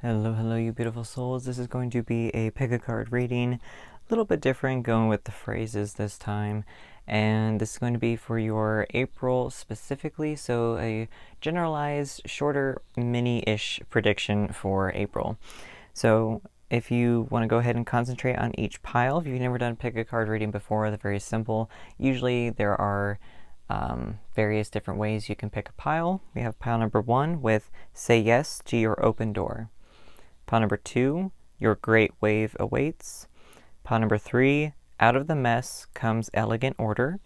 Hello, you beautiful souls. This is going to be a pick a card reading, a little bit different, going with the phrases this time. And this is going to be for your April specifically, so a generalized, shorter, mini-ish prediction for April. So if you want to go ahead and concentrate on each pile, if you've never done pick a card reading before, they're very simple. Usually there are various different ways you can pick a pile. We have pile number 1 with say yes to your open door. Pile number 2, your great wave awaits. Pile number 3, out of the mess comes elegant order.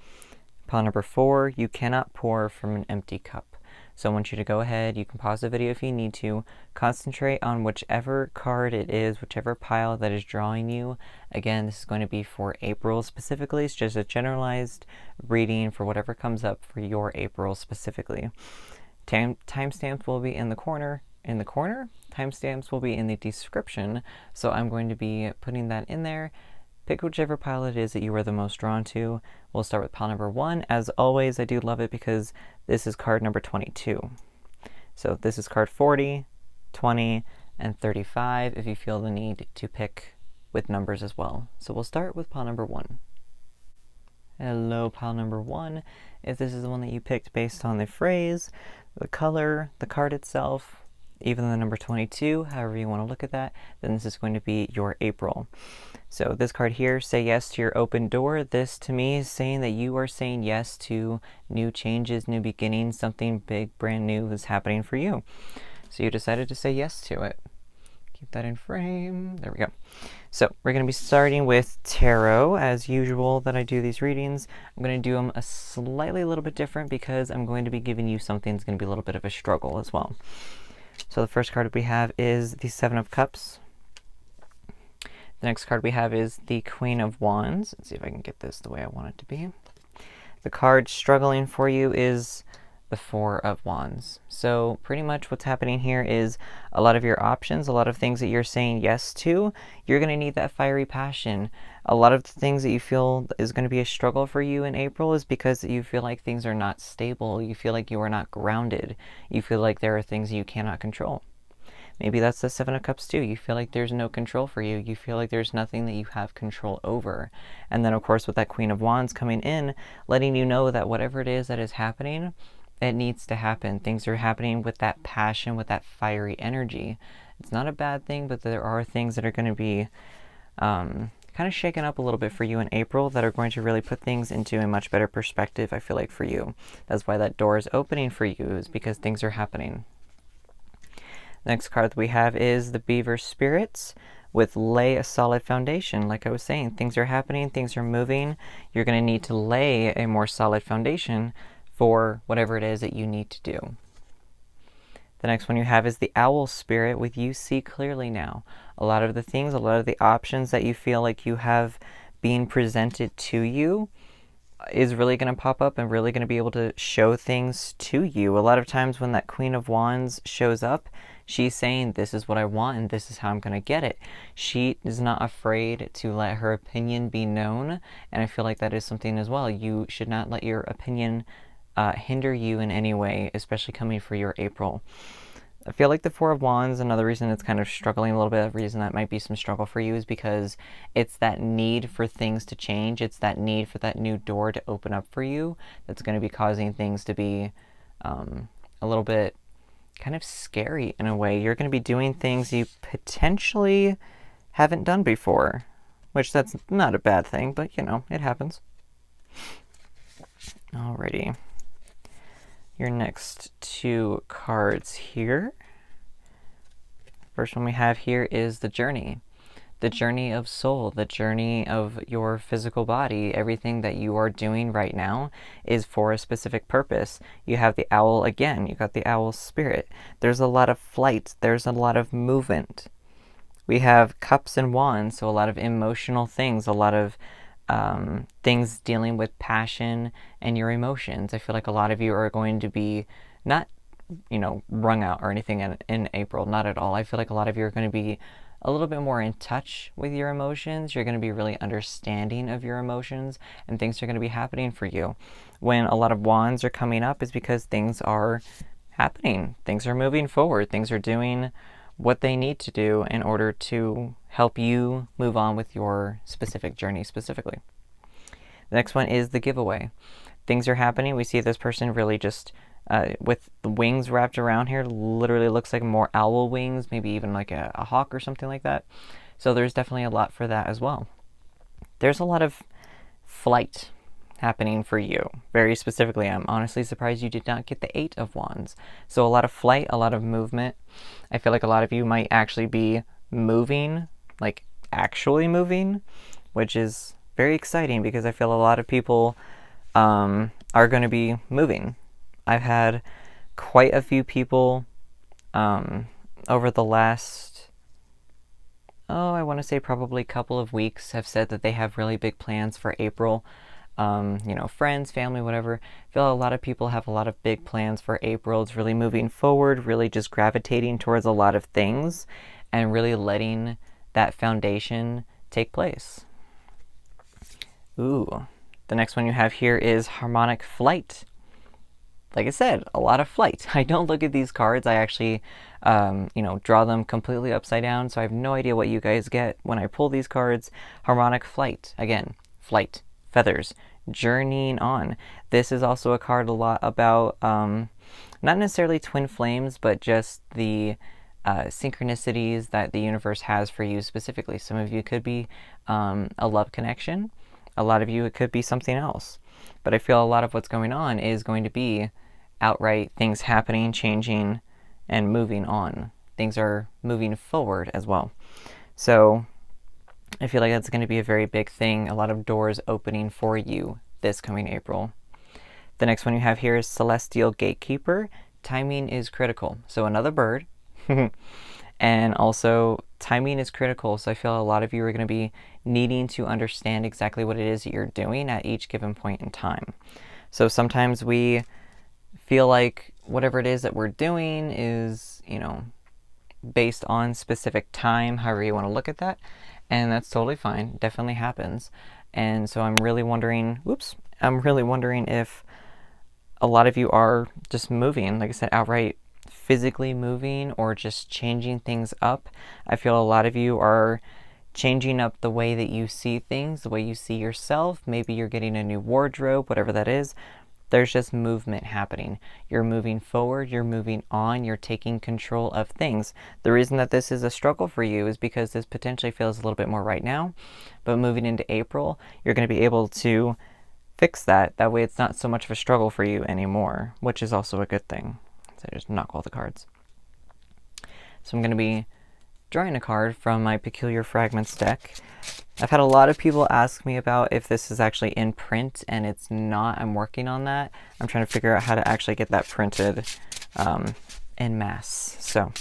Pile number 4, you cannot pour from an empty cup. So I want you to go ahead, you can pause the video if you need to, concentrate on whichever card it is, whichever pile that is drawing you. Again, this is going to be for April specifically. It's just a generalized reading for whatever comes up for your April specifically. Timestamps will be in the corner. Timestamps will be in the description, so I'm going to be putting that in there. Pick whichever pile it is that you are the most drawn to. We'll start with pile number 1. As always, I do love it because this is card number 22. So this is card 40, 20, and 35 if you feel the need to pick with numbers as well. So we'll start with pile number 1. Hello, pile number 1. If this is the one that you picked based on the phrase, the color, the card itself, even the number 22, however you want to look at that, then this is going to be your April. So this card here, say yes to your open door. This to me is saying that you are saying yes to new changes, new beginnings, something big, brand new is happening for you. So you decided to say yes to it. Keep that in frame. There we go. So we're going to be starting with tarot. As usual that I do these readings, I'm going to do them a little bit different because I'm going to be giving you something that's going to be a little bit of a struggle as well. So the first card we have is the Seven of Cups. The next card we have is the Queen of Wands. Let's see if I can get this the way I want it to be. The card struggling for you is the Four of Wands. So pretty much what's happening here is a lot of your options, a lot of things that you're saying yes to, you're going to need that fiery passion. A lot of the things that you feel is going to be a struggle for you in April is because you feel like things are not stable. You feel like you are not grounded. You feel like there are things you cannot control. Maybe that's the Seven of Cups too. You feel like there's no control for you. You feel like there's nothing that you have control over. And then of course with that Queen of Wands coming in, letting you know that whatever it is that is happening, it needs to happen. Things are happening with that passion, with that fiery energy. It's not a bad thing, but there are things that are going to be kind of shaken up a little bit for you in April that are going to really put things into a much better perspective, I feel like, for you. That's why that door is opening for you, is because things are happening. The next card that we have is the Beaver Spirits with lay a solid foundation. Like I was saying, things are happening, things are moving. You're going to need to lay a more solid foundation for whatever it is that you need to do. The next one you have is the Owl Spirit with you see clearly now. A lot of the things, a lot of the options that you feel like you have being presented to you is really going to pop up and really going to be able to show things to you. A lot of times when that Queen of Wands shows up, she's saying, this is what I want and this is how I'm going to get it. She is not afraid to let her opinion be known, and I feel like that is something as well. You should not let your opinion hinder you in any way, especially coming for your April. I feel like the Four of Wands, another reason it's kind of struggling a little bit, a reason that might be some struggle for you is because it's that need for things to change. It's that need for that new door to open up for you that's going to be causing things to be a little bit kind of scary in a way. You're going to be doing things you potentially haven't done before, which that's not a bad thing, but you know, it happens. Alrighty. Your next two cards here. First one we have here is the journey. The journey of soul, the journey of your physical body. Everything that you are doing right now is for a specific purpose. You have the owl again. You got the owl spirit. There's a lot of flight. There's a lot of movement. We have cups and wands, so a lot of emotional things, a lot of things dealing with passion and your emotions. I feel like a lot of you are going to be not, wrung out or anything in April. Not at all. I feel like a lot of you are going to be a little bit more in touch with your emotions. You're going to be really understanding of your emotions, and things are going to be happening for you. When a lot of wands are coming up is because things are happening. Things are moving forward. Things are doing what they need to do in order to help you move on with your specific journey specifically. The next one is the giveaway. Things are happening. We see this person really just with the wings wrapped around here, literally looks like more owl wings, maybe even like a hawk or something like that. So there's definitely a lot for that as well. There's a lot of flight happening for you. Very specifically, I'm honestly surprised you did not get the 8 of Wands. So a lot of flight, a lot of movement. I feel like a lot of you might actually be moving, like actually moving, which is very exciting because I feel a lot of people are going to be moving. I've had quite a few people over the last, I want to say probably a couple of weeks have said that they have really big plans for April. Friends, family, whatever. I feel a lot of people have a lot of big plans for April. It's really moving forward, really just gravitating towards a lot of things and really letting that foundation take place. Ooh, the next one you have here is harmonic flight. Like I said, a lot of flight. I don't look at these cards. I actually, draw them completely upside down, so I have no idea what you guys get when I pull these cards. Harmonic flight. Again, flight, feathers, journeying on. This is also a card a lot about not necessarily twin flames, but just the synchronicities that the universe has for you specifically. Some of you could be a love connection. A lot of you, it could be something else. But I feel a lot of what's going on is going to be outright things happening, changing, and moving on. Things are moving forward as well. So I feel like that's going to be a very big thing. A lot of doors opening for you this coming April. The next one you have here is Celestial Gatekeeper. Timing is critical. So another bird. And also, timing is critical. So I feel a lot of you are going to be needing to understand exactly what it is that you're doing at each given point in time. So sometimes we feel like whatever it is that we're doing is, based on specific time, however you want to look at that. And that's totally fine. Definitely happens. And so I'm really wondering if a lot of you are just moving, like I said, outright physically moving or just changing things up. I feel a lot of you are changing up the way that you see things, the way you see yourself. Maybe you're getting a new wardrobe, whatever that is. There's just movement happening. You're moving forward, you're moving on, you're taking control of things. The reason that this is a struggle for you is because this potentially feels a little bit more right now, but moving into April, you're going to be able to fix that. That way it's not so much of a struggle for you anymore, which is also a good thing. So I just knock all the cards. So I'm going to be drawing a card from my Peculiar Fragments deck. I've had a lot of people ask me about if this is actually in print, and it's not. I'm working on that. I'm trying to figure out how to actually get that printed en masse. So I'm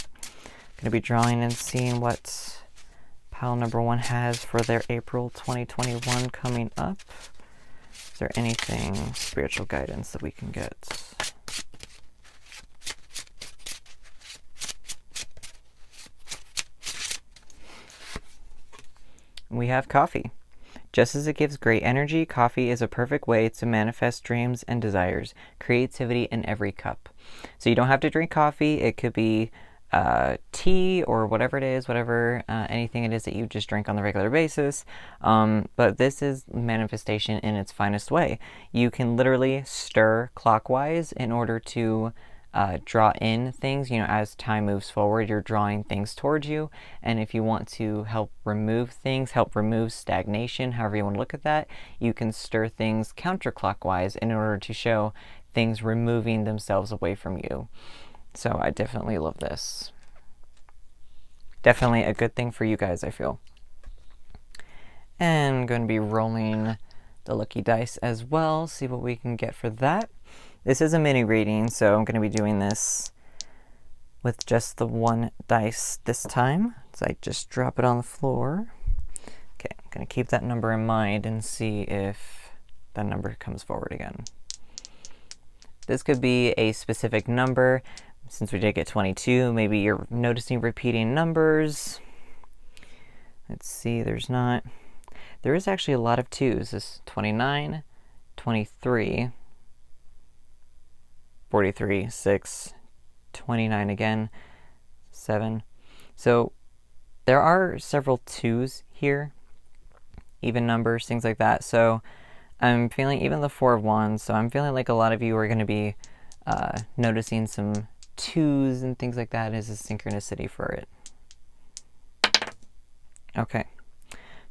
going to be drawing and seeing what pile number 1 has for their April 2021 coming up. Is there anything spiritual guidance that we can get? We have coffee. Just as it gives great energy, coffee is a perfect way to manifest dreams and desires. Creativity in every cup. So you don't have to drink coffee. It could be tea or whatever it is, anything it is that you just drink on the regular basis. But this is manifestation in its finest way. You can literally stir clockwise in order to draw in things. As time moves forward, you're drawing things towards you. And if you want to help remove things, help remove stagnation, however you want to look at that, you can stir things counterclockwise in order to show things removing themselves away from you. So I definitely love this. Definitely a good thing for you guys, I feel. And I'm going to be rolling the lucky dice as well, see what we can get for that. This is a mini reading, so I'm going to be doing this with just the 1 dice this time. So I just drop it on the floor. Okay, I'm going to keep that number in mind and see if that number comes forward again. This could be a specific number. Since we did get 22, maybe you're noticing repeating numbers. Let's see, there is actually a lot of 2s. This 29, 23, 43, 6, 29 again, 7. So there are several twos here, even numbers, things like that. So I'm feeling even the Four of Wands. So I'm feeling like a lot of you are going to be noticing some twos and things like that as a synchronicity for it. Okay.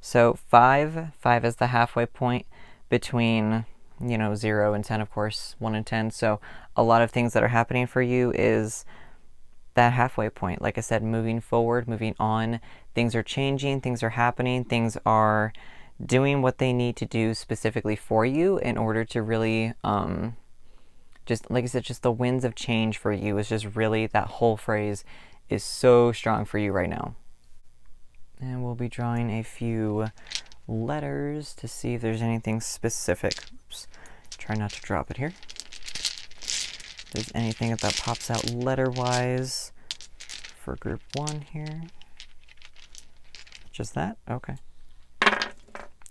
So 5 is the halfway point between, 0 and 10, of course, 1 and 10. So a lot of things that are happening for you is that halfway point. Like I said, moving forward, moving on. Things are changing, things are happening, things are doing what they need to do specifically for you in order to really, just like I said, just the winds of change for you is just really, that whole phrase is so strong for you right now. And we'll be drawing a few letters to see if there's anything specific. Oops. Try not to drop it here. If there's anything that pops out letter-wise for group 1 here. Just that? Okay.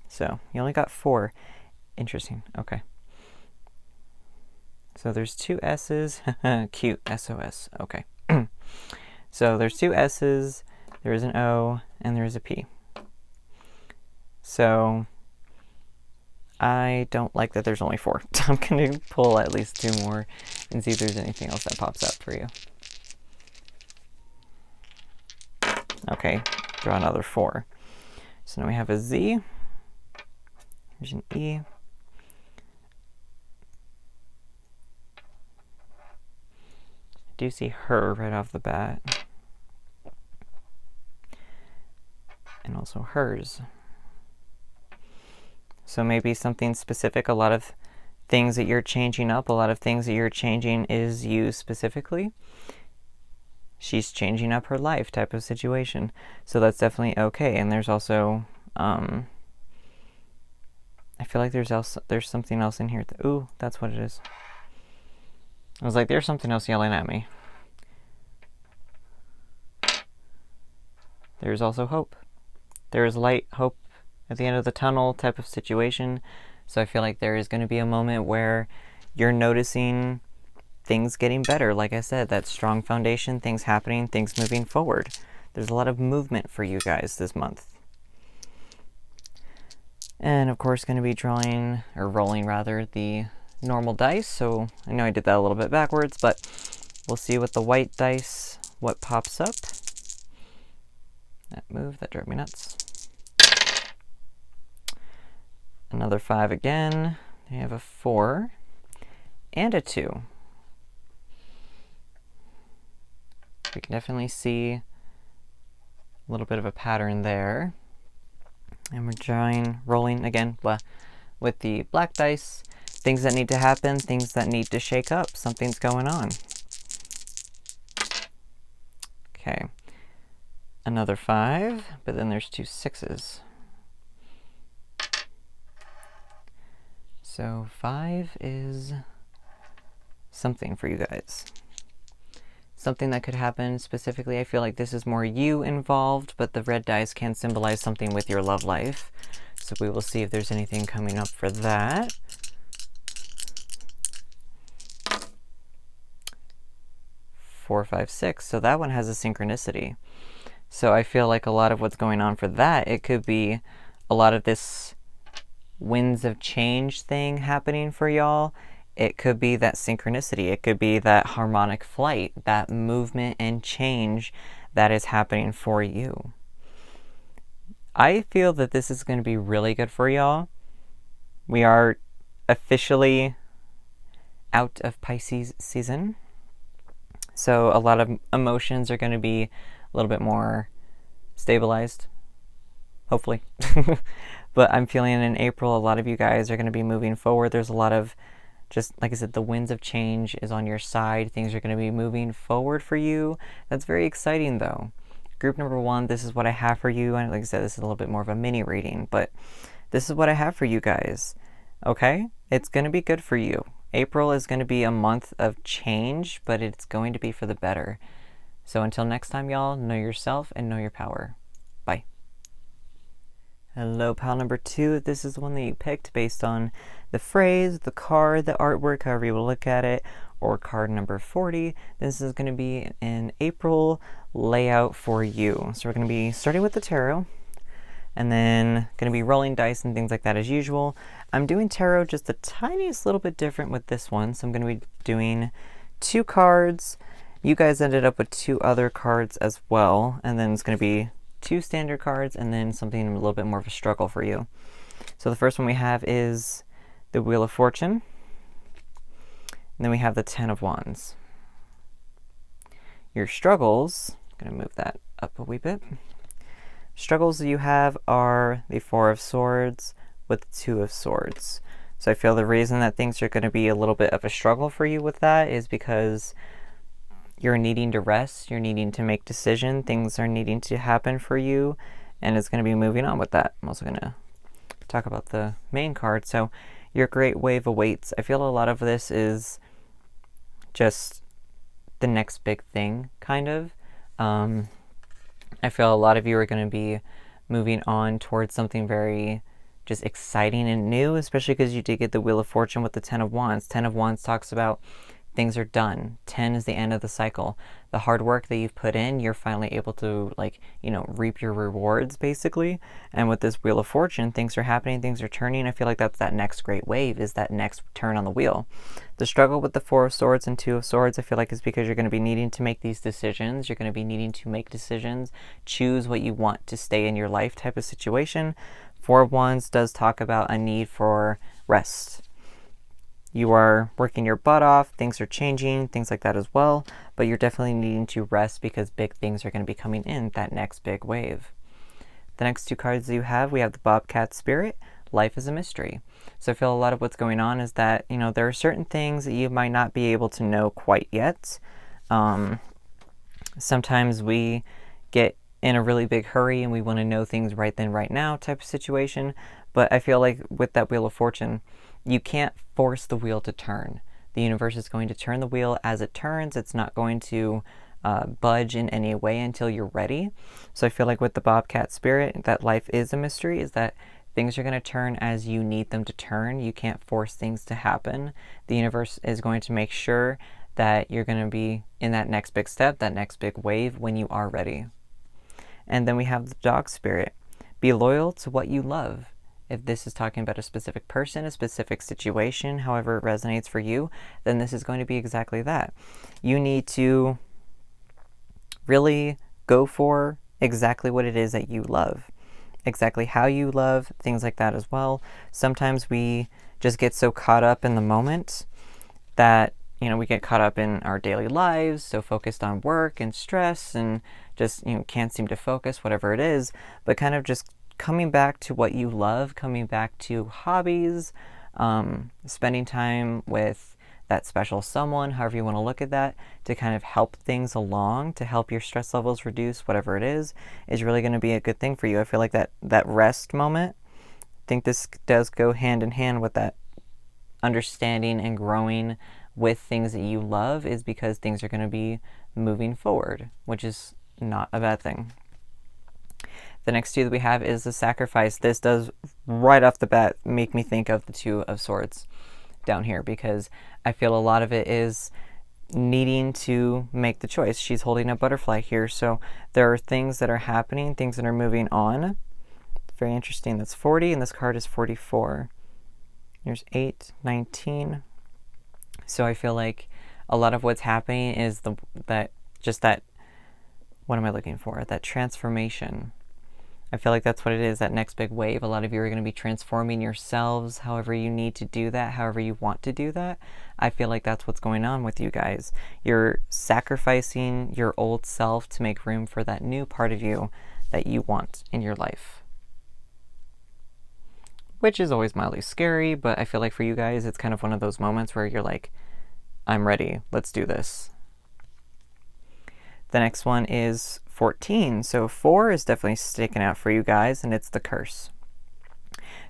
So, you only got 4. Interesting. Okay. So there's 2 S's. Cute. SOS. Okay. So there's 2 S's, there is an O, and there is a P. So I don't like that there's only 4. I'm going to pull at least 2 more and see if there's anything else that pops up for you. Okay, draw another 4. So now we have a Z. There's an E. I do see her right off the bat. And also hers. So maybe something specific, a lot of things that you're changing up, a lot of things that you're changing is you specifically. She's changing up her life type of situation. So that's definitely okay. And there's also, I feel like there's something else in here. Ooh, that's what it is. I was like, there's something else yelling at me. There's also hope. There is light, hope at the end of the tunnel type of situation. So I feel like there is going to be a moment where you're noticing things getting better. Like I said, that strong foundation, things happening, things moving forward. There's a lot of movement for you guys this month. And of course, going to be drawing, or rolling rather, the normal dice. So I know I did that a little bit backwards, but we'll see with the white dice what pops up. That move, that drove me nuts. Another 5 again. I have a 4 and a 2. We can definitely see a little bit of a pattern there. And we're drawing, rolling again with the black dice. Things that need to happen, things that need to shake up. Something's going on. Okay. Another 5, but then there's 2 6s. So 5 is something for you guys. Something that could happen specifically. I feel like this is more you involved, but the red dice can symbolize something with your love life. So we will see if there's anything coming up for that. 4, 5, 6. So that one has a synchronicity. So I feel like a lot of what's going on for that, it could be a lot of this winds of change thing happening for y'all. It could be that synchronicity. It could be that harmonic flight, that movement and change that is happening for you. I feel that this is going to be really good for y'all. We are officially out of Pisces season. So a lot of emotions are going to be a little bit more stabilized, hopefully. But I'm feeling in April, a lot of you guys are going to be moving forward. There's a lot of, just like I said, the winds of change is on your side. Things are going to be moving forward for you. That's very exciting, though. Group number 1, this is what I have for you. And like I said, this is a little bit more of a mini reading, but this is what I have for you guys. Okay? It's going to be good for you. April is going to be a month of change, but it's going to be for the better. So until next time, y'all, know yourself and know your power. Bye. Hello, pal number 2. This is the one that you picked based on the phrase, the card, the artwork, however you will look at it, or card number 40. This is going to be an April layout for you. So we're going to be starting with the tarot, and then going to be rolling dice and things like that as usual. I'm doing tarot just the tiniest little bit different with this one, so I'm going to be doing 2 cards. You guys ended up with 2 other cards as well, and then it's going to be 2 standard cards and then something a little bit more of a struggle for you. So the first one we have is the Wheel of Fortune, and then we have the 10 of Wands. Your struggles, I'm going to move that up a wee bit. Struggles you have are the 4 of Swords with the 2 of Swords. So I feel the reason that things are going to be a little bit of a struggle for you with that is because you're needing to rest, you're needing to make decisions, things are needing to happen for you, and it's going to be moving on with that. I'm also going to talk about the main card. So your great wave awaits. I feel a lot of this is just the next big thing, kind of. I feel a lot of you are going to be moving on towards something very just exciting and new, especially because you did get the Wheel of Fortune with the 10 of Wands. 10 of Wands talks about things are done. 10 is the end of the cycle. The hard work that you've put in, you're finally able to, reap your rewards, basically. And with this Wheel of Fortune, things are happening, things are turning. I feel like that's that next great wave, is that next turn on the wheel. The struggle with the 4 of Swords and 2 of Swords, I feel like, is because you're going to be needing to make these decisions. You're going to be needing to make decisions, choose what you want to stay in your life type of situation. 4 of Wands does talk about a need for rest. You are working your butt off, things are changing, things like that as well, but you're definitely needing to rest because big things are going to be coming in that next big wave. The next 2 cards that you have, we have the Bobcat Spirit, Life is a Mystery. So I feel a lot of what's going on is that, there are certain things that you might not be able to know quite yet. Sometimes we get in a really big hurry and we want to know things right then, right now type of situation, but I feel like with that Wheel of Fortune, you can't force the wheel to turn. The universe is going to turn the wheel as it turns. It's not going to budge in any way until you're ready. So I feel like with the Bobcat Spirit, that life is a mystery, is that things are going to turn as you need them to turn. You can't force things to happen. The universe is going to make sure that you're going to be in that next big step, that next big wave when you are ready. And then we have the Dog Spirit. Be loyal to what you love. If this is talking about a specific person, a specific situation, however it resonates for you, then this is going to be exactly that. You need to really go for exactly what it is that you love, exactly how you love, things like that as well. Sometimes we just get so caught up in the moment that, we get caught up in our daily lives, so focused on work and stress and just, can't seem to focus, whatever it is, but kind of just coming back to what you love, coming back to hobbies, spending time with that special someone, however you want to look at that, to kind of help things along, to help your stress levels reduce, whatever it is really going to be a good thing for you. I feel like that rest moment, I think this does go hand in hand with that understanding and growing with things that you love, is because things are going to be moving forward, which is not a bad thing. The next 2 that we have is the Sacrifice. This does, right off the bat, make me think of the 2 of Swords down here, because I feel a lot of it is needing to make the choice. She's holding a butterfly here, so there are things that are happening, things that are moving on. It's very interesting. That's 40, and this card is 44. There's 8, 19. So I feel like a lot of what's happening is that what am I looking for? That transformation. I feel like that's what it is, that next big wave. A lot of you are going to be transforming yourselves however you need to do that, however you want to do that. I feel like that's what's going on with you guys. You're sacrificing your old self to make room for that new part of you that you want in your life. Which is always mildly scary, but I feel like for you guys, it's kind of one of those moments where you're like, I'm ready, let's do this. The next one is 14. So 4 is definitely sticking out for you guys, and it's the Curse.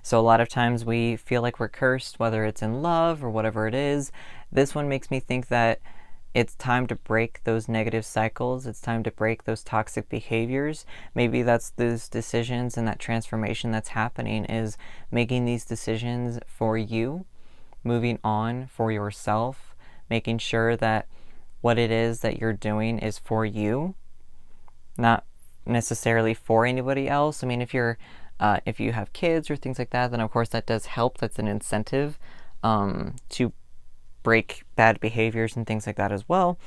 So a lot of times we feel like we're cursed, whether it's in love or whatever it is. This one makes me think that it's time to break those negative cycles. It's time to break those toxic behaviors. Maybe that's those decisions and that transformation that's happening, is making these decisions for you, moving on for yourself, making sure that what it is that you're doing is for you, not necessarily for anybody else. I mean, if you have kids or things like that, then of course that does help. That's an incentive to break bad behaviors and things like that as well.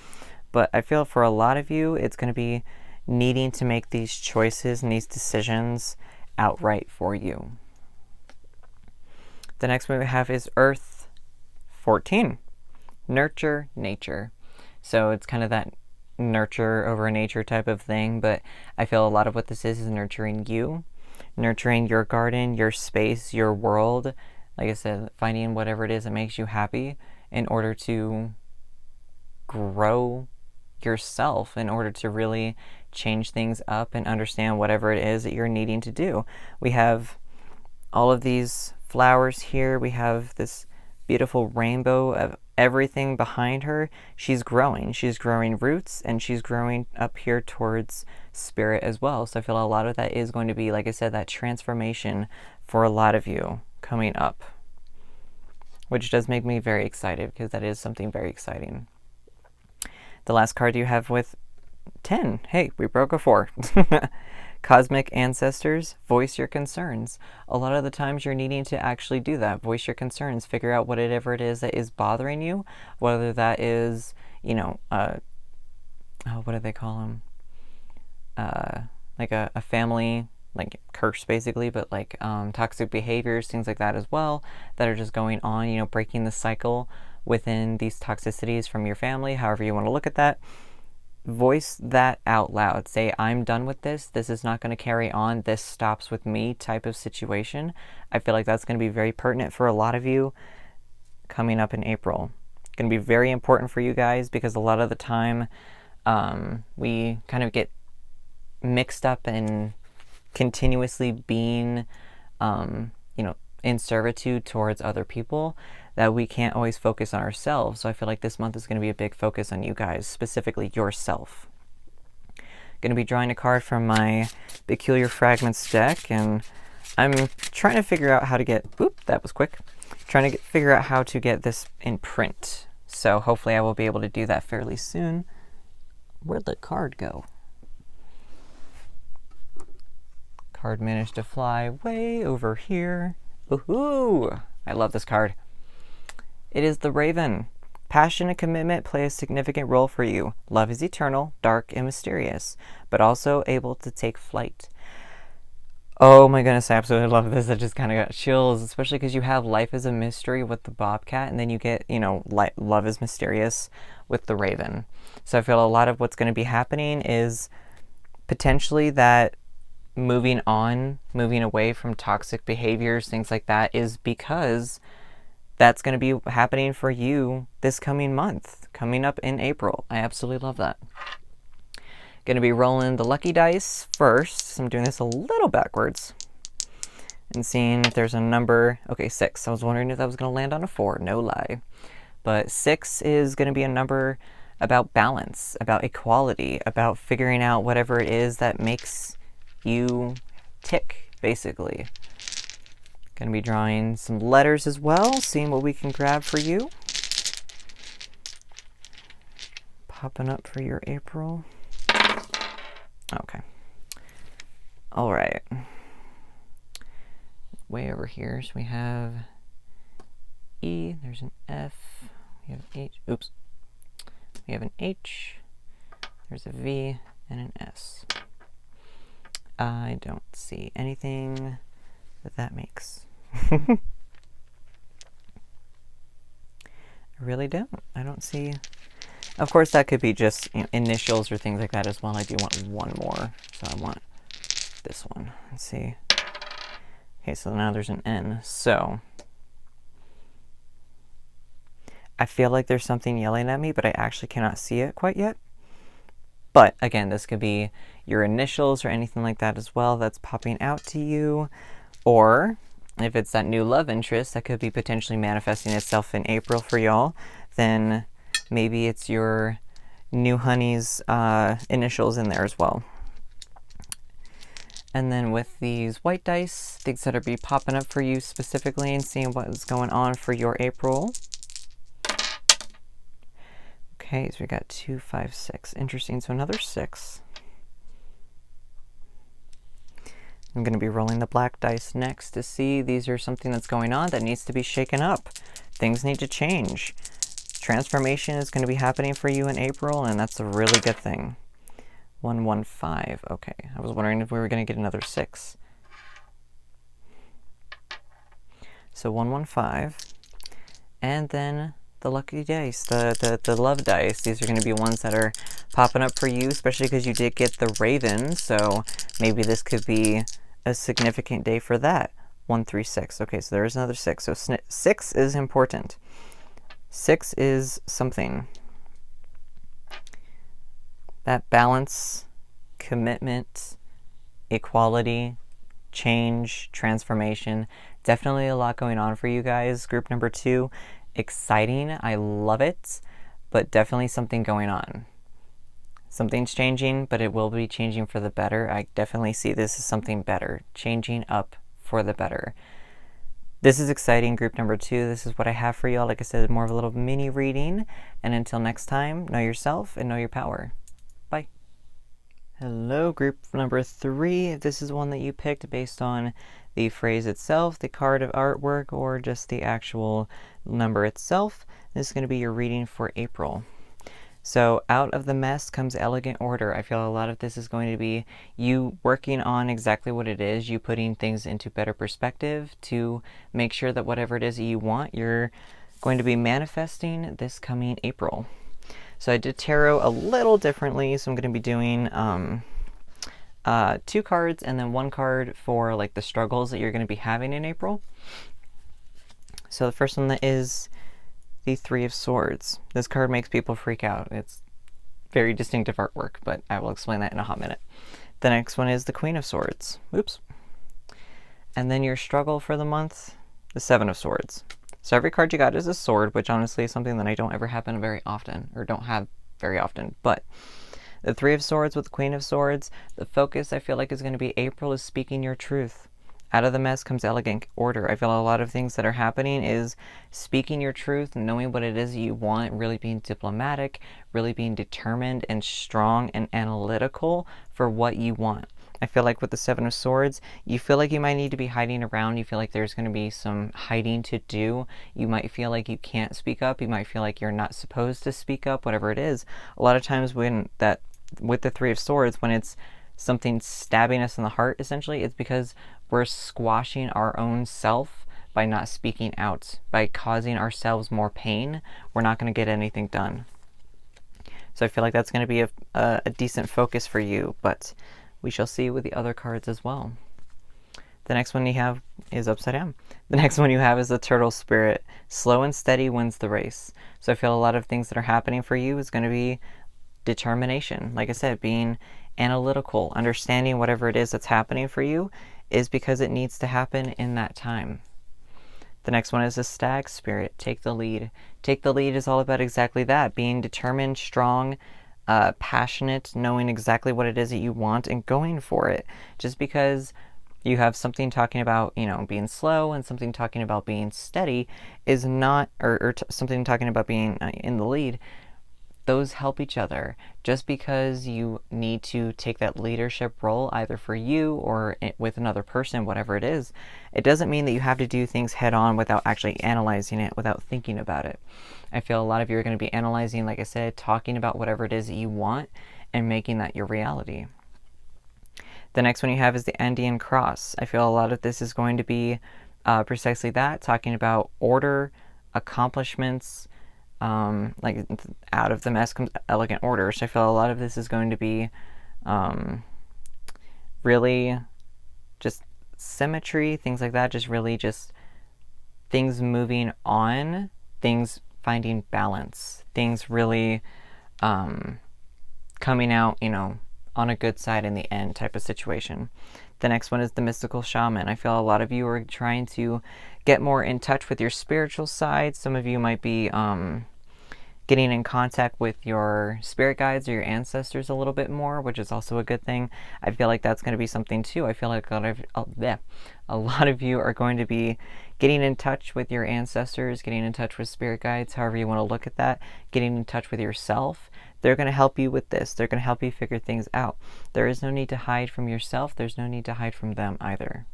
But I feel for a lot of you, it's going to be needing to make these choices and these decisions outright for you. The next one we have is Earth 14, Nurture Nature. So it's kind of that nurture over nature type of thing, but I feel a lot of what this is nurturing you, nurturing your garden, your space, your world. Like I said, finding whatever it is that makes you happy in order to grow yourself, in order to really change things up and understand whatever it is that you're needing to do. We have all of these flowers here. We have this beautiful rainbow of everything behind her. She's growing roots, and she's growing up here towards spirit as well. So I feel a lot of that is going to be, like I said, that transformation for a lot of you coming up, which does make me very excited because that is something very exciting. The last card you have with 10. Hey, we broke a 4. Cosmic Ancestors, voice your concerns. A lot of the times you're needing to actually do that. Voice your concerns. Figure out whatever it is that is bothering you, whether that is, what do they call them? Like a family, like curse basically, but like toxic behaviors, things like that as well, that are just going on, breaking the cycle within these toxicities from your family, however you want to look at that. Voice that out loud. Say, I'm done with this. This is not going to carry on. This stops with me type of situation. I feel like that's going to be very pertinent for a lot of you coming up in April. Going to be very important for you guys because a lot of the time we kind of get mixed up in continuously being, in servitude towards other people, that we can't always focus on ourselves. So I feel like this month is going to be a big focus on you guys, specifically yourself. Going to be drawing a card from my Peculiar Fragments deck, and I'm trying to figure out how to get, that was quick, figure out how to get this in print. So hopefully I will be able to do that fairly soon. Where'd the card go? Card managed to fly way over here. Woohoo! I love this card. It is the Raven. Passion and commitment play a significant role for you. Love is eternal, dark, and mysterious, but also able to take flight. Oh my goodness, I absolutely love this. I just kind of got chills, especially because you have Life is a Mystery with the Bobcat, and then you get, Love is Mysterious with the Raven. So I feel a lot of what's going to be happening is potentially that moving away from toxic behaviors, things like that, is because that's going to be happening for you this coming month, coming up in April. I absolutely love that. Going to be rolling the lucky dice first. So I'm doing this a little backwards and seeing if there's a number. Okay, 6. I was wondering if that was going to land on a 4. No lie. But 6 is going to be a number about balance, about equality, about figuring out whatever it is that makes you tick, basically. Going to be drawing some letters as well, seeing what we can grab for you. Popping up for your April. Okay. All right. Way over here, so we have E, there's an F, we have H, oops. We have an H, there's a V, and an S. I don't see anything that makes. I really don't. I don't see. Of course, that could be just initials or things like that as well. I do want one more, so I want this one. Let's see. Okay, so now there's an N. So I feel like there's something yelling at me, but I actually cannot see it quite yet. But again, this could be your initials or anything like that as well that's popping out to you. Or if it's that new love interest that could be potentially manifesting itself in April for y'all, then maybe it's your new honey's initials in there as well. And then with these white dice, things that are be popping up for you specifically and seeing what is going on for your April. Okay, so we got 2, 5, 6. Interesting. So another 6. I'm going to be rolling the black dice next to see these are something that's going on that needs to be shaken up. Things need to change. Transformation is going to be happening for you in April, and that's a really good thing. 115. Okay, I was wondering if we were going to get another 6. So 115. And then the lucky dice, the love dice. These are going to be ones that are popping up for you, especially because you did get the Raven. So maybe this could be a significant day for that. 136. Okay, so there is another 6. So 6 is important. 6 is something. That balance, commitment, equality, change, transformation. Definitely a lot going on for you guys. Group number 2, exciting. I love it, but definitely something going on. Something's changing, but it will be changing for the better. I definitely see this as something better, changing up for the better. This is exciting, group number 2. This is what I have for y'all. Like I said, more of a little mini reading. And until next time, know yourself and know your power. Bye. Hello, group number 3. This is one that you picked based on the phrase itself, the card of artwork, or just the actual number itself. This is going to be your reading for April. So out of the mess comes elegant order. I feel a lot of this is going to be you working on exactly what it is, you putting things into better perspective to make sure that whatever it is that you want, you're going to be manifesting this coming April. So I did tarot a little differently, so I'm going to be doing 2 cards and then 1 card for like the struggles that you're going to be having in April. So the first one is the 3 of Swords. This card makes people freak out. It's very distinctive artwork, but I will explain that in a hot minute. The next one is the Queen of Swords. Oops. And then your struggle for the month, the 7 of Swords. So every card you got is a sword, which honestly is something that I don't ever happen very often, or don't have very often. But the 3 of Swords with the Queen of Swords, the focus I feel like is going to be April is speaking your truth. Out of the mess comes elegant order. I feel a lot of things that are happening is speaking your truth, knowing what it is you want, really being diplomatic, really being determined and strong and analytical for what you want. I feel like with the 7 of Swords, you feel like you might need to be hiding around. You feel like there's going to be some hiding to do. You might feel like you can't speak up. You might feel like you're not supposed to speak up, whatever it is. A lot of times with the 3 of Swords, when it's something stabbing us in the heart, essentially, it's because we're squashing our own self by not speaking out, by causing ourselves more pain. We're not going to get anything done. So I feel like that's going to be a decent focus for you, but we shall see with the other cards as well. The next one you have is upside down. The next one you have is the Turtle Spirit. Slow and steady wins the race. So I feel a lot of things that are happening for you is going to be determination. Like I said, being analytical, understanding whatever it is that's happening for you is because it needs to happen in that time. The next one is a Stag Spirit. Take the lead. Take the lead is all about exactly that, being determined, strong, passionate, knowing exactly what it is that you want and going for it. Just because you have something talking about, being slow and something talking about being steady is not, or something talking about being in the lead, those help each other. Just because you need to take that leadership role either for you or with another person, whatever it is, it doesn't mean that you have to do things head on without actually analyzing it, without thinking about it. I feel a lot of you are going to be analyzing, like I said, talking about whatever it is that you want and making that your reality. The next one you have is the Andean Cross. I feel a lot of this is going to be precisely that, talking about order, accomplishments, like out of the mess comes elegant order. So I feel a lot of this is going to be really just symmetry, things like that, just really just things moving on, things finding balance, things really coming out, on a good side in the end type of situation. The next one is the Mystical Shaman. I feel a lot of you are trying to get more in touch with your spiritual side. Some of you might be getting in contact with your spirit guides or your ancestors a little bit more, which is also a good thing. I feel like that's going to be something too. I feel like a lot of you are going to be getting in touch with your ancestors, getting in touch with spirit guides, however you want to look at that, getting in touch with yourself. They're going to help you with this. They're going to help you figure things out. There is no need to hide from yourself. There's no need to hide from them either.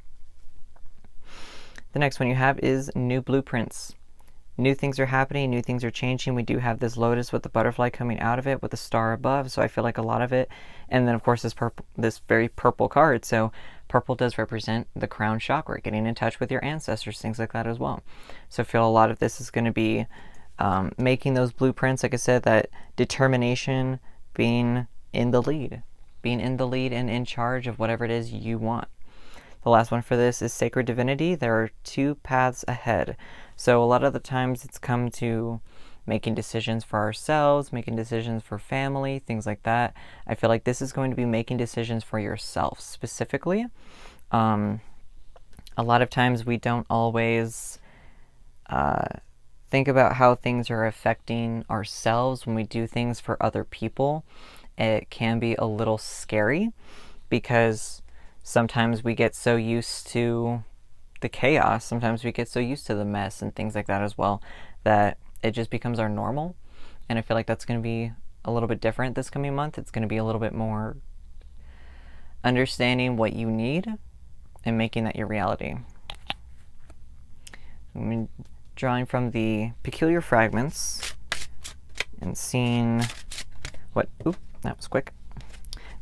The next one you have is new blueprints. New things are happening, new things are changing. We do have this lotus with the butterfly coming out of it with the star above, so I feel like a lot of it. And then of course this very purple card. So purple does represent the crown chakra, getting in touch with your ancestors, things like that as well. So I feel a lot of this is going to be making those blueprints, like I said, that determination, being in the lead and in charge of whatever it is you want. The last one for this is Sacred Divinity. There are two paths ahead. So a lot of the times it's come to making decisions for ourselves, making decisions for family, things like that. I feel like this is going to be making decisions for yourself specifically. A lot of times we don't always think about how things are affecting ourselves when we do things for other people. It can be a little scary because sometimes we get so used to the chaos, sometimes we get so used to the mess and things like that as well, that it just becomes our normal. And I feel like that's going to be a little bit different this coming month. It's going to be a little bit more understanding what you need and making that your reality. I'm drawing from the peculiar fragments and seeing what... Oop, that was quick.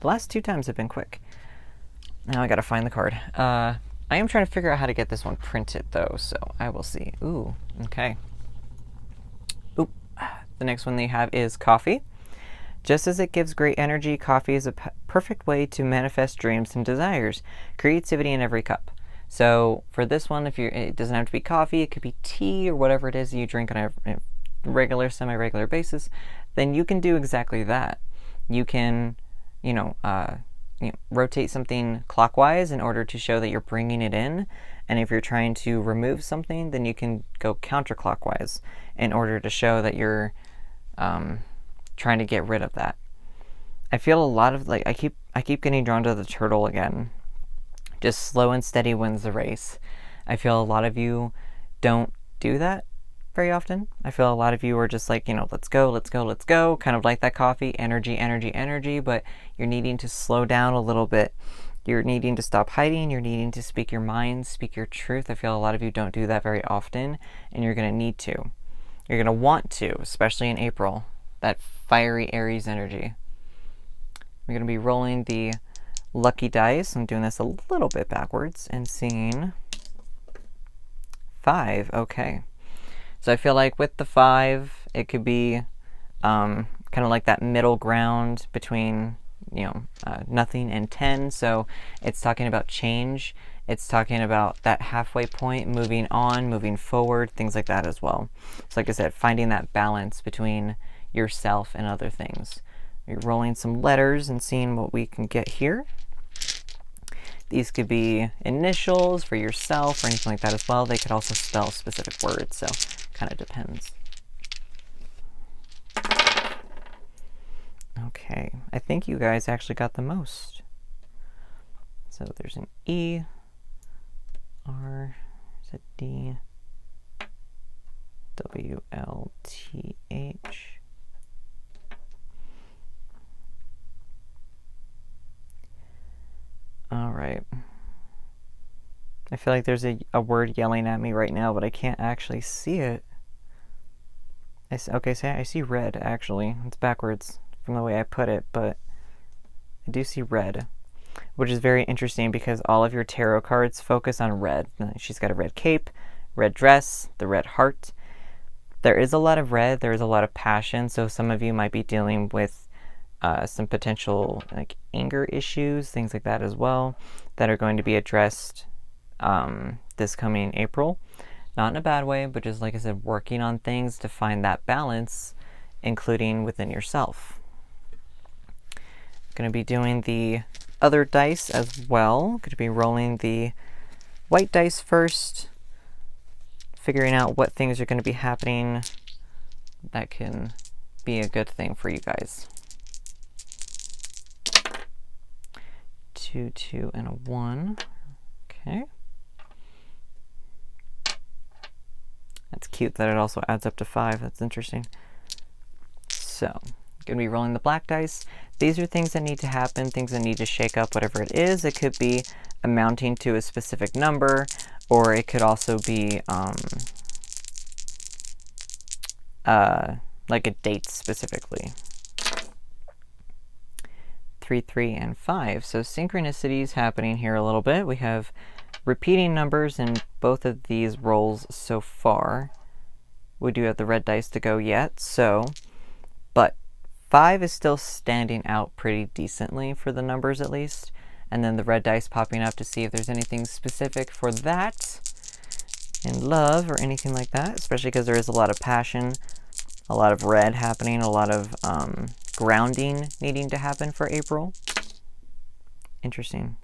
The last two times have been quick. Now I gotta find the card. I am trying to figure out how to get this one printed, though, so I will see. Ooh, okay. Oop. The next one they have is coffee. Just as it gives great energy, coffee is a perfect way to manifest dreams and desires. Creativity in every cup. So for this one, it doesn't have to be coffee, it could be tea or whatever it is you drink on a regular, semi-regular basis, then you can do exactly that. You can, rotate something clockwise in order to show that you're bringing it in. And if you're trying to remove something, then you can go counterclockwise in order to show that you're trying to get rid of that. I feel a lot of, I keep getting drawn to the turtle again. Just slow and steady wins the race. I feel a lot of you don't do that very often. I feel a lot of you are just like, let's go, let's go, let's go, kind of like that coffee, energy, energy, energy, but you're needing to slow down a little bit. You're needing to stop hiding. You're needing to speak your mind, speak your truth. I feel a lot of you don't do that very often, and you're going to need to. You're going to want to, especially in April, that fiery Aries energy. We're going to be rolling the lucky dice. I'm doing this a little bit backwards and seeing 5. Okay. So I feel like with the 5, it could be kind of like that middle ground between, nothing and 10. So it's talking about change. It's talking about that halfway point, moving on, moving forward, things like that as well. So like I said, finding that balance between yourself and other things. We're rolling some letters and seeing what we can get here. These could be initials for yourself or anything like that as well. They could also spell specific words, so kind of depends. Okay, I think you guys actually got the most. So there's an E, R, is it D, W, L, T, H. All right. I feel like there's a word yelling at me right now, but I can't actually see it. I see red, actually. It's backwards from the way I put it, but I do see red, which is very interesting because all of your tarot cards focus on red. She's got a red cape, red dress, the red heart. There is a lot of red. There is a lot of passion, so some of you might be dealing with some potential anger issues, things like that as well, that are going to be addressed this coming April. Not in a bad way, but just like I said, working on things to find that balance, including within yourself. Going to be doing the other dice as well. Going to be rolling the white dice first, figuring out what things are going to be happening that can be a good thing for you guys. 2, 2, and a 1. Okay. That's cute that it also adds up to 5. That's interesting. So, Going to be rolling the black dice. These are things that need to happen, things that need to shake up, whatever it is. It could be amounting to a specific number, or it could also be like a date specifically. 3, 3, and 5. So synchronicities happening here a little bit. We have repeating numbers in both of these rolls so far. We do have the red dice to go yet, but 5 is still standing out pretty decently for the numbers at least. And then the red dice popping up to see if there's anything specific for that in love or anything like that, especially because there is a lot of passion, a lot of red happening, a lot of grounding needing to happen for April. Interesting.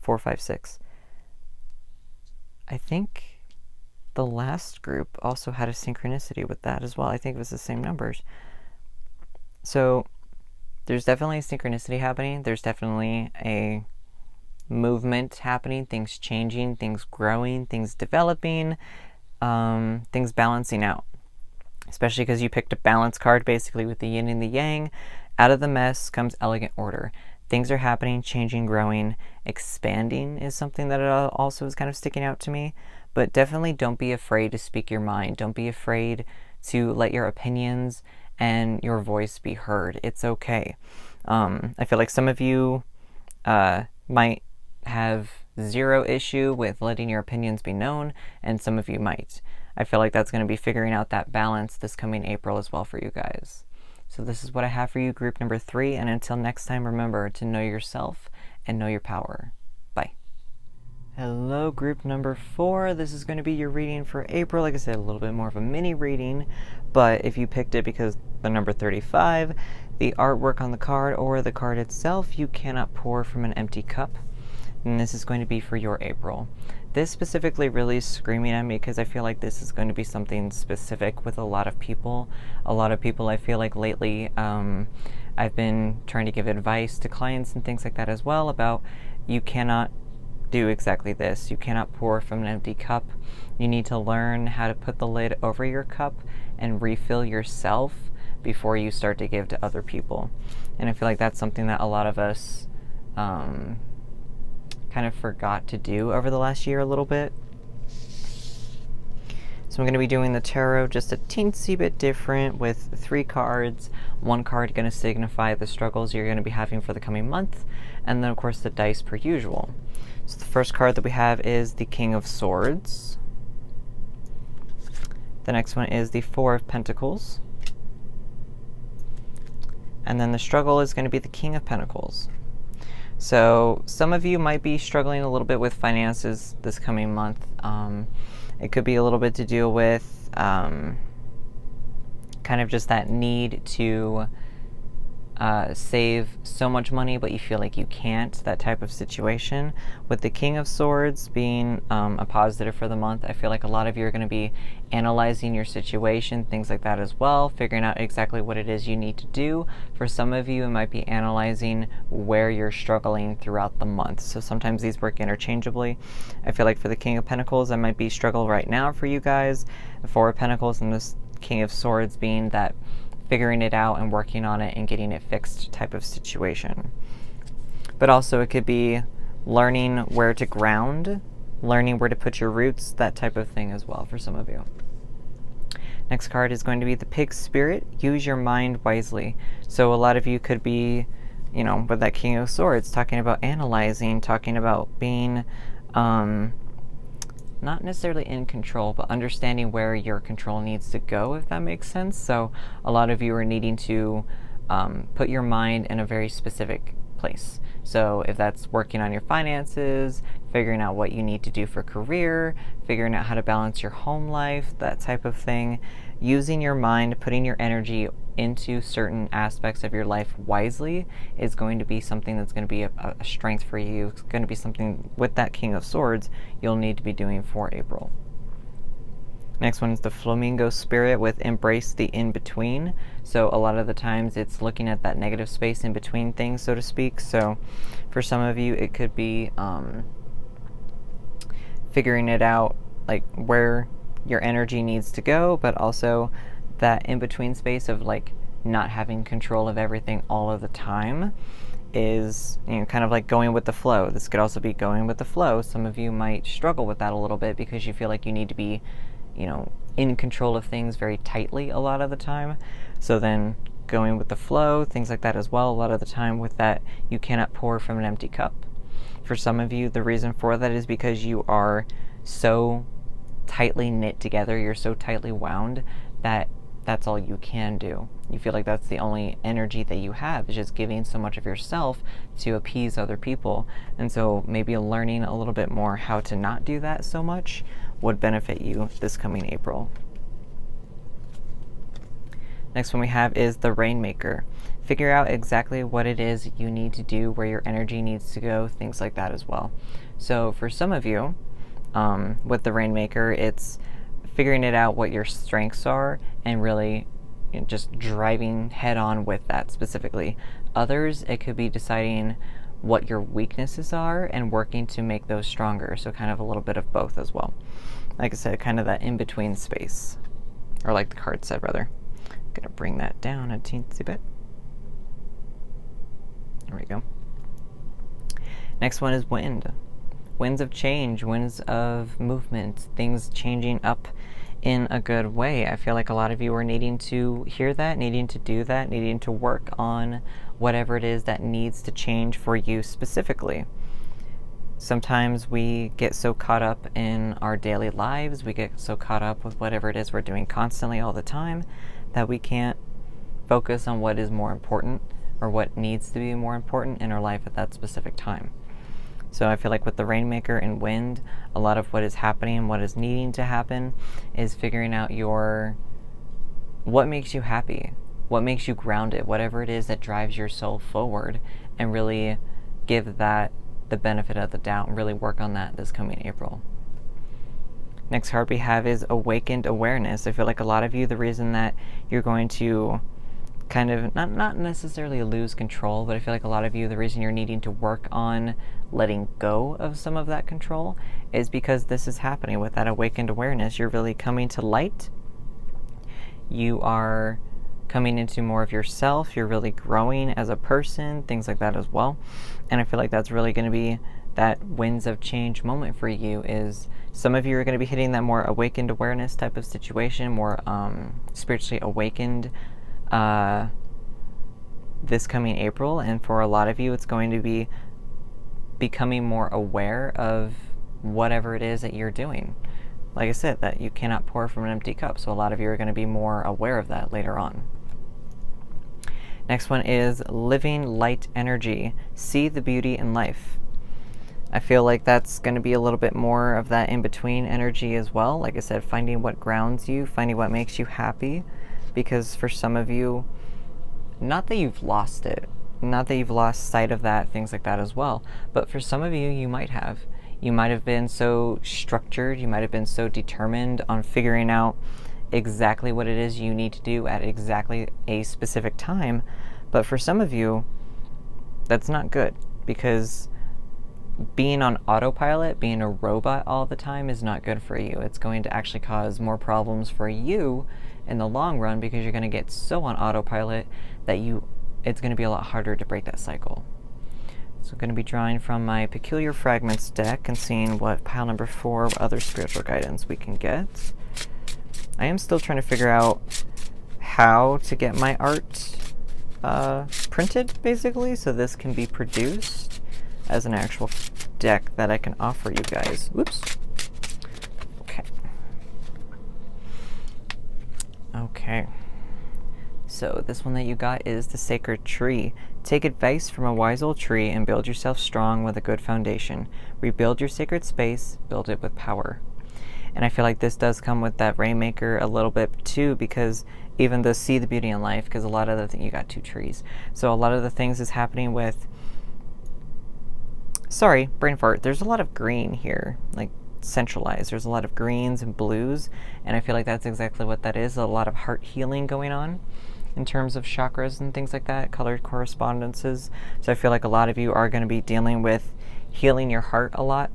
4, 5, 6. I think the last group also had a synchronicity with that as well. I think it was the same numbers. So there's definitely a synchronicity happening. There's definitely a movement happening, things changing, things growing, things developing, things balancing out. Especially because you picked a balance card basically with the yin and the yang. Out of the mess comes elegant order. Things are happening, changing, growing, expanding is something that also is kind of sticking out to me. But definitely don't be afraid to speak your mind. Don't be afraid to let your opinions and your voice be heard. It's okay. I feel like some of you might have zero issue with letting your opinions be known, and some of you might. I feel like that's going to be figuring out that balance this coming April as well for you guys. So this is what I have for you, group number 3, and until next time, remember to know yourself and know your power. Bye. Hello, group number 4. This is going to be your reading for April. Like I said, a little bit more of a mini reading, but if you picked it because the number 35, the artwork on the card or the card itself, you cannot pour from an empty cup. And this is going to be for your April. This specifically really is screaming at me because I feel like this is going to be something specific with a lot of people. A lot of people, I feel like lately, I've been trying to give advice to clients and things like that as well about you cannot do exactly this. You cannot pour from an empty cup. You need to learn how to put the lid over your cup and refill yourself before you start to give to other people. And I feel like that's something that a lot of us kind of forgot to do over the last year a little bit. So I'm going to be doing the tarot just a teensy bit different with 3 cards. 1 card going to signify the struggles you're going to be having for the coming month, and then of course the dice per usual. So the first card that we have is the King of Swords. The next one is the 4 of Pentacles. And then the struggle is going to be the King of Pentacles. So some of you might be struggling a little bit with finances this coming month. It could be a little bit to do with kind of just that need to save so much money, but you feel like you can't, that type of situation. With the King of Swords being a positive for the month, I feel like a lot of you are going to be analyzing your situation, things like that as well, figuring out exactly what it is you need to do. For some of you, it might be analyzing where you're struggling throughout the month. So sometimes these work interchangeably. I feel like for the King of Pentacles, that might be struggle right now for you guys. The 4 of Pentacles and this King of Swords being that figuring it out and working on it and getting it fixed type of situation. But also it could be learning where to ground, learning where to put your roots, that type of thing as well for some of you. Next card is going to be the Pig Spirit. Use your mind wisely. So a lot of you could be, you know, with that King of Swords, talking about analyzing, talking about being not necessarily in control, but understanding where your control needs to go, if that makes sense. So a lot of you are needing to put your mind in a very specific place. So if that's working on your finances, figuring out what you need to do for career, figuring out how to balance your home life, that type of thing, using your mind, putting your energy into certain aspects of your life wisely is going to be something that's going to be a strength for you. It's going to be something with that King of Swords you'll need to be doing for April. Next one is the Flamingo Spirit with Embrace the In-Between. So a lot of the times it's looking at that negative space in between things, so to speak. So for some of you, it could be figuring it out, like where your energy needs to go, but also that in-between space of like not having control of everything all of the time is, kind of like going with the flow. This could also be going with the flow. Some of you might struggle with that a little bit because you feel like you need to be, in control of things very tightly a lot of the time. So then going with the flow, things like that as well. A lot of the time with that, you cannot pour from an empty cup. For some of you, the reason for that is because you are so tightly knit together, you're so tightly wound that that's all you can do. You feel like that's the only energy that you have, is just giving so much of yourself to appease other people. And so maybe learning a little bit more how to not do that so much would benefit you this coming April. Next one we have is the Rainmaker. Figure out exactly what it is you need to do, where your energy needs to go, things like that as well. So for some of you, with the Rainmaker, it's figuring it out what your strengths are and really just driving head on with that specifically. Others, it could be deciding what your weaknesses are and working to make those stronger. So kind of a little bit of both as well. Like I said, kind of that in-between space, or like the card said, rather. I'm gonna bring that down a teensy bit. There we go. Next one is wind. Winds of change, winds of movement, things changing up in a good way. I feel like a lot of you are needing to hear that, needing to do that, needing to work on whatever it is that needs to change for you specifically. Sometimes we get so caught up in our daily lives, we get so caught up with whatever it is we're doing constantly all the time, that we can't focus on what is more important or what needs to be more important in our life at that specific time. So I feel like with the Rainmaker and wind, a lot of what is happening, what is needing to happen, is figuring out what makes you happy, what makes you grounded, whatever it is that drives your soul forward, and really give that the benefit of the doubt and really work on that this coming April. Next card we have is Awakened Awareness. I feel like a lot of you, the reason that you're going to kind of not necessarily lose control, but I feel like a lot of you, the reason you're needing to work on letting go of some of that control is because this is happening with that awakened awareness. You're really coming to light. You are coming into more of yourself. You're really growing as a person, things like that as well. And I feel like that's really going to be that winds of change moment for you. Is some of you are going to be hitting that more awakened awareness type of situation, more spiritually awakened this coming April, and for a lot of you it's going to be becoming more aware of whatever it is that you're doing. Like I said, that you cannot pour from an empty cup, so a lot of you are going to be more aware of that later on. Next one is Living Light Energy. See the beauty in life. I feel like that's going to be a little bit more of that in-between energy as well. Like I said, finding what grounds you, finding what makes you happy, because for some of you, not that you've lost it, not that you've lost sight of that, things like that as well, but for some of you, you might have. You might have been so structured, you might have been so determined on figuring out exactly what it is you need to do at exactly a specific time, but for some of you, that's not good, because being on autopilot, being a robot all the time is not good for you. It's going to actually cause more problems for you in the long run, because you're going to get so on autopilot that it's going to be a lot harder to break that cycle. So I'm going to be drawing from my Peculiar Fragments deck and seeing what pile number 4 of other spiritual guidance we can get. I am still trying to figure out how to get my art printed, basically, so this can be produced as an actual deck that I can offer you guys. Whoops. Okay. So this one that you got is the Sacred Tree. Take advice from a wise old tree and build yourself strong with a good foundation. Rebuild your sacred space, build it with power. And I feel like this does come with that Rainmaker a little bit too, because even though see the beauty in life, because a lot of the things, you got 2 trees. So a lot of the things is happening with, sorry, brain fart, there's a lot of green here, like centralized. There's a lot of greens and blues, and I feel like that's exactly what that is. A lot of heart healing going on in terms of chakras and things like that, colored correspondences. So I feel like a lot of you are going to be dealing with healing your heart a lot,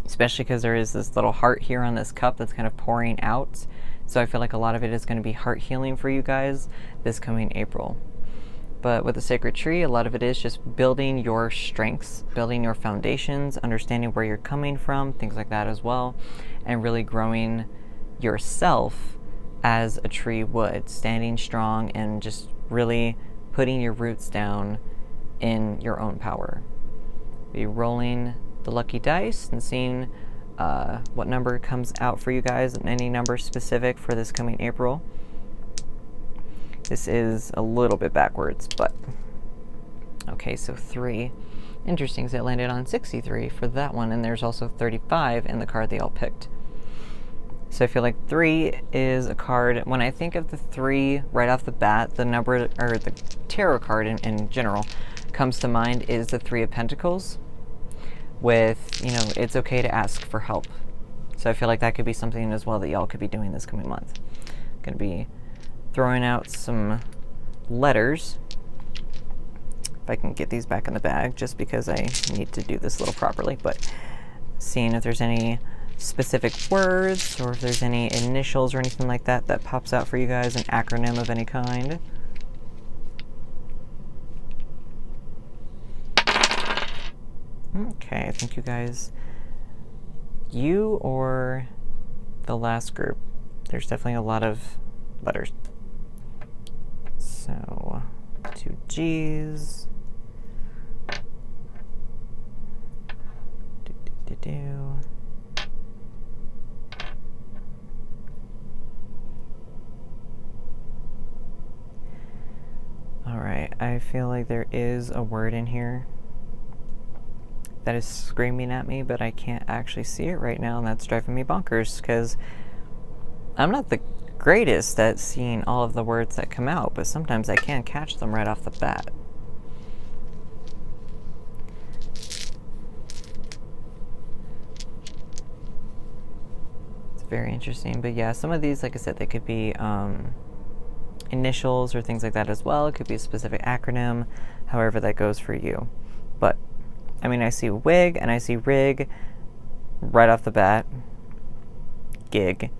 especially because there is this little heart here on this cup that's kind of pouring out. So I feel like a lot of it is going to be heart healing for you guys this coming April. But with the sacred tree, a lot of it is just building your strengths, building your foundations, understanding where you're coming from, things like that as well, and really growing yourself as a tree would, standing strong and just really putting your roots down in your own power. Be rolling the lucky dice and seeing what number comes out for you guys, and any number specific for this coming April. This is a little bit backwards, but okay, so 3. Interesting, because it landed on 63 for that one, and there's also 35 in the card they all picked. So I feel like 3 is a card, when I think of the 3 right off the bat, the number, or the tarot card in general, comes to mind is the 3 of Pentacles, with, you know, it's okay to ask for help. So I feel like that could be something as well that y'all could be doing this coming month. Gonna be throwing out some letters. If I can get these back in the bag, just because I need to do this a little properly, but seeing if there's any specific words or if there's any initials or anything like that that pops out for you guys, an acronym of any kind. Okay, I think you guys, you or the last group, there's definitely a lot of letters. So 2 G's. Alright, I feel like there is a word in here that is screaming at me, but I can't actually see it right now, and that's driving me bonkers, because I'm not the greatest at seeing all of the words that come out, but sometimes I can catch them right off the bat. It's very interesting, but yeah, some of these, like I said, they could be initials or things like that as well. It could be a specific acronym, however that goes for you. But I mean, I see wig and I see rig right off the bat. Gig.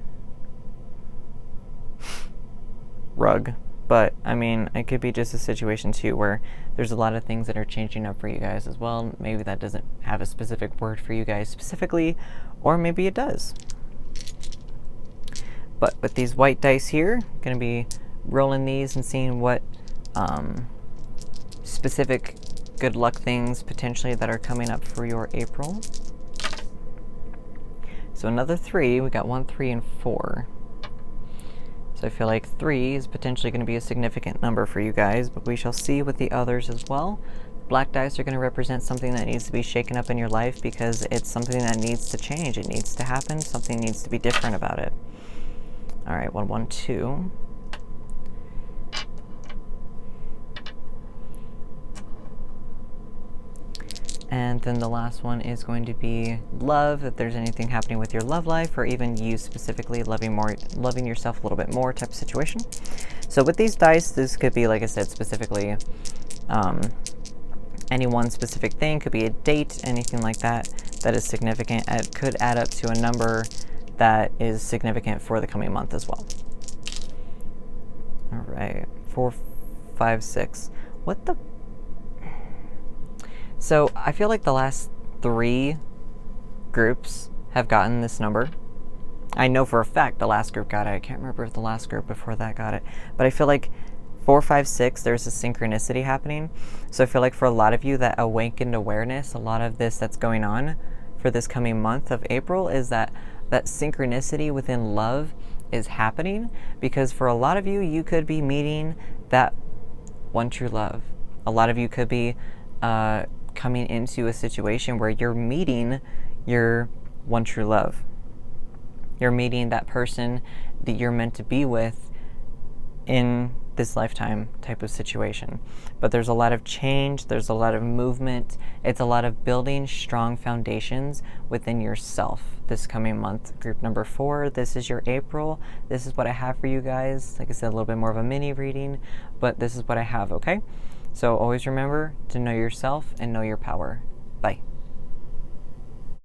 Rug. But I mean, it could be just a situation too where there's a lot of things that are changing up for you guys as well. Maybe that doesn't have a specific word for you guys specifically, or maybe it does. But with these white dice here, I'm going to be rolling these and seeing what specific good luck things potentially that are coming up for your April. So another 3, we got 1, 3, and 4. So I feel like 3 is potentially going to be a significant number for you guys, but we shall see with the others as well. Black dice are going to represent something that needs to be shaken up in your life because it's something that needs to change. It needs to happen. Something needs to be different about it. All right, 1, 1, 2. And then the last one is going to be love, if there's anything happening with your love life, or even you specifically loving yourself a little bit more type of situation. So with these dice, this could be, like I said, specifically any one specific thing. Could be a date, anything like that that is significant. It could add up to a number that is significant for the coming month as well. All right, 4, 5, 6. What the? So I feel like the last 3 groups have gotten this number. I know for a fact the last group got it. I can't remember if the last group before that got it. But I feel like 4, 5, 6, there's a synchronicity happening. So I feel like for a lot of you, that awakened awareness, a lot of this that's going on for this coming month of April is that synchronicity within love is happening. Because for a lot of you, you could be meeting that one true love. A lot of you could be coming into a situation where you're meeting your one true love. You're meeting that person that you're meant to be with in this lifetime type of situation. But there's a lot of change, there's a lot of movement, it's a lot of building strong foundations within yourself this coming month. Group number 4, this is your April. This is what I have for you guys. Like I said, a little bit more of a mini reading, but this is what I have, okay? So always remember to know yourself and know your power. Bye.